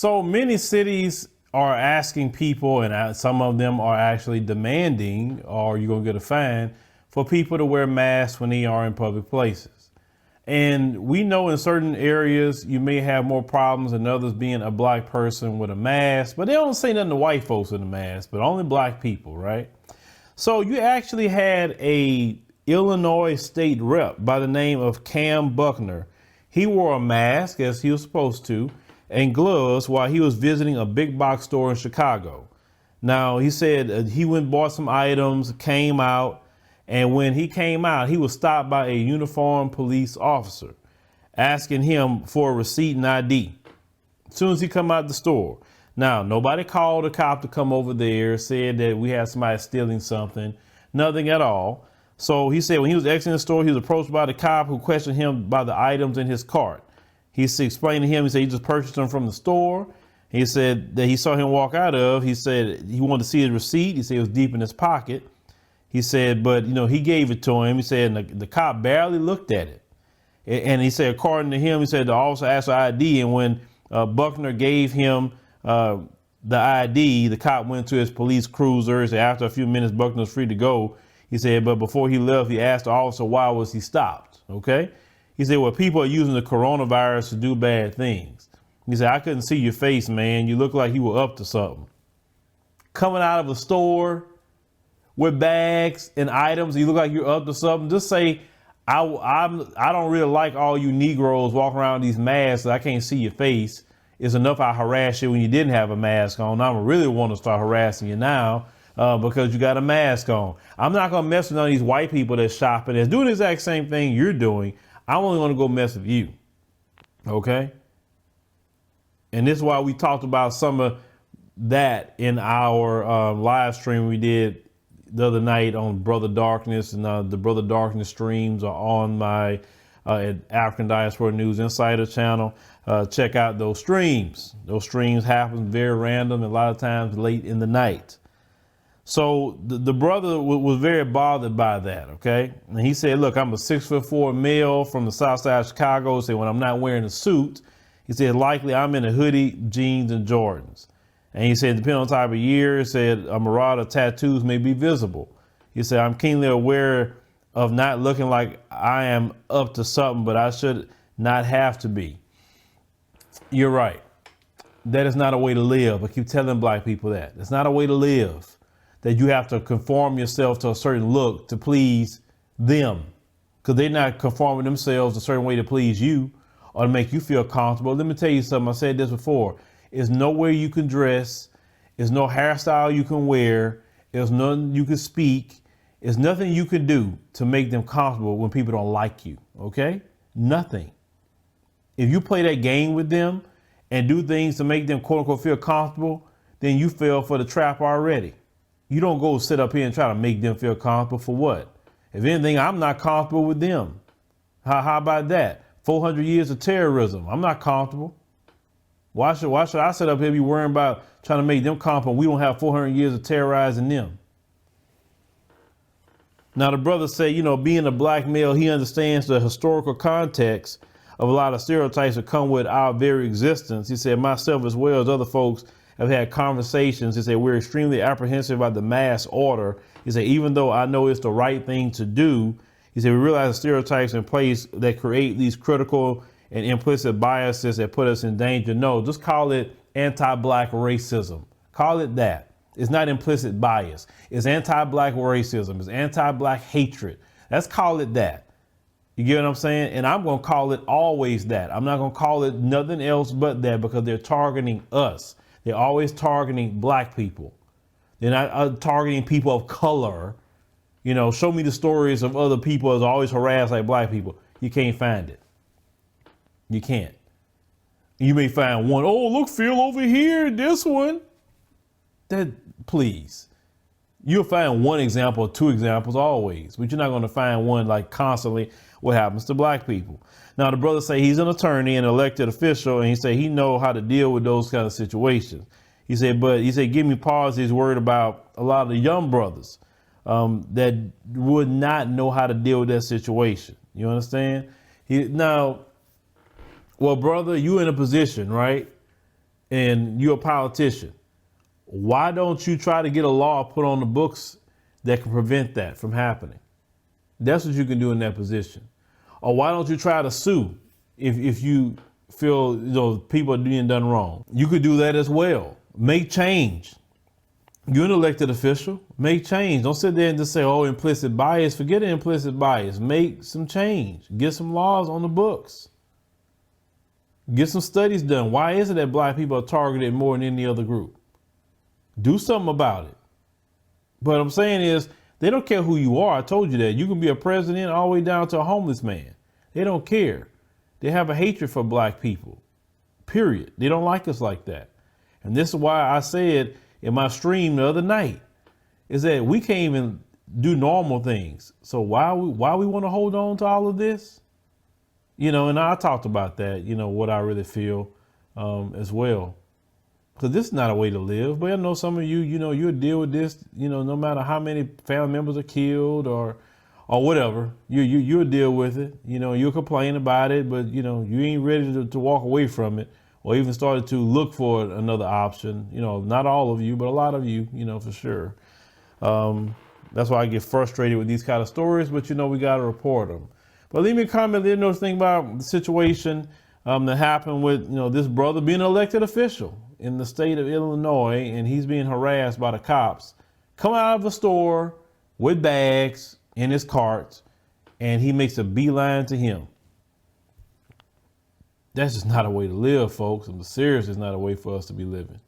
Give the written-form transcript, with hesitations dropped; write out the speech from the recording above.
So many cities are asking people, and some of them are actually demanding, or you're going to get a fine, for people to wear masks when they are in public places. And we know in certain areas you may have more problems than others being a black person with a mask, but they don't say nothing to white folks with a mask, but only black people, right? So you actually had a Illinois state rep by the name of Cam Buckner. He wore a mask, as he was supposed to, and gloves while he was visiting a big box store in Chicago. Now, he said he went and bought some items, came out, and when he came out, he was stopped by a uniformed police officer asking him for a receipt and ID as soon as he come out the store. Now, nobody called a cop to come over there, said that we had somebody stealing something, nothing at all. So he said when he was exiting the store, he was approached by the cop who questioned him about the items in his cart. He explained to him, he said he just purchased them from the store. He said that he saw him walk out of, he said he wanted to see his receipt. He said it was deep in his pocket. He said, but he gave it to him. He said, and the cop barely looked at it. And he said, according to him, he said the officer asked for ID. And when Buckner gave him the ID, the cop went to his police cruiser. He said after a few minutes, Buckner was free to go. He said, but before he left, he asked the officer, why was he stopped? Okay. He said, well, people are using the coronavirus to do bad things. He said, I couldn't see your face, man. You look like you were up to something. Coming out of a store with bags and items, you look like you're up to something. Just say, I don't really like all you Negroes walking around with these masks. I can't see your face. It's enough I harass you when you didn't have a mask on. I really want to start harassing you now because you got a mask on. I'm not going to mess with none of these white people that's shopping, that's doing the exact same thing you're doing. I'm only going to go mess with you. Okay. And this is why we talked about some of that in our live stream we did the other night on Brother Darkness, and the Brother Darkness streams are on my African Diaspora News Insider channel. Check out those streams. Those streams happen very random, and a lot of times late in the night. So the brother was very bothered by that. Okay. And he said, look, I'm a 6'4" male from the south side of Chicago. He said, when I'm not wearing a suit, he said, likely I'm in a hoodie, jeans, and Jordans. And he said, depending on the type of year, he said, a mirage of tattoos may be visible. He said, I'm keenly aware of not looking like I am up to something, but I should not have to be. You're right. That is not a way to live. I keep telling black people that. It's not a way to live, that you have to conform yourself to a certain look to please them, because they're not conforming themselves a certain way to please you or to make you feel comfortable. Let me tell you something. I said this before. There's nowhere you can dress. There's no hairstyle you can wear. There's nothing you can speak. There's nothing you can do to make them comfortable when people don't like you. Okay? Nothing. If you play that game with them and do things to make them quote unquote feel comfortable, then you fell for the trap already. You don't go sit up here and try to make them feel comfortable for what? If anything, I'm not comfortable with them. How about that? 400 years of terrorism. I'm not comfortable. Why should I sit up here and be worrying about trying to make them comfortable? We don't have 400 years of terrorizing them. Now, the brother said, being a black male, he understands the historical context of a lot of stereotypes that come with our very existence. He said, myself as well as other folks have had conversations. He said, we're extremely apprehensive about the mass order. He said, even though I know it's the right thing to do, he said, we realize the stereotypes in place that create these critical and implicit biases that put us in danger. No, just call it anti-black racism. Call it that. It's not implicit bias. It's anti-black racism. It's anti-black hatred. Let's call it that. You get what I'm saying? And I'm going to call it always that. I'm not going to call it nothing else but that, because they're targeting us. They're always targeting black people. They're not targeting people of color. Show me the stories of other people that's always harassed like black people. You can't find it. You can't. You may find one. Oh, look, Phil, over here, this one. Please. You'll find one example or two examples always, but you're not going to find one like constantly what happens to black people. Now, the brother say he's an attorney and elected official, and he said he know how to deal with those kind of situations. He said, give me pause. He's worried about a lot of the young brothers that would not know how to deal with that situation. You understand? Well, brother, you in a position, right? and you're a politician, why don't you try to get a law put on the books that can prevent that from happening? That's what you can do in that position. Or why don't you try to sue if you feel people are being done wrong? You could do that as well. Make change. You're an elected official. Make change. Don't sit there and just say, oh, implicit bias. Forget implicit bias. Make some change. Get some laws on the books. Get some studies done. Why is it that black people are targeted more than any other group? Do something about it. But what I'm saying is, they don't care who you are. I told you that. You can be a president all the way down to a homeless man. They don't care. They have a hatred for black people, period. They don't like us like that. And this is why I said in my stream the other night, is that we can't even do normal things. So why we want to hold on to all of this? And I talked about that, what I really feel as well. Because this is not a way to live. But I know some of you, you'll deal with this, no matter how many family members are killed or whatever, you'll deal with it. You'll complain about it, but you ain't ready to walk away from it or even started to look for another option. Not all of you, but a lot of you, for sure. That's why I get frustrated with these kind of stories, but we got to report them. But leave me a comment, let me know what you think about the situation that happened with, this brother being an elected official in the state of Illinois, and he's being harassed by the cops. Come out of a store with bags in his carts, and he makes a beeline to him. That's just not a way to live, folks. I'm serious, it's not a way for us to be living.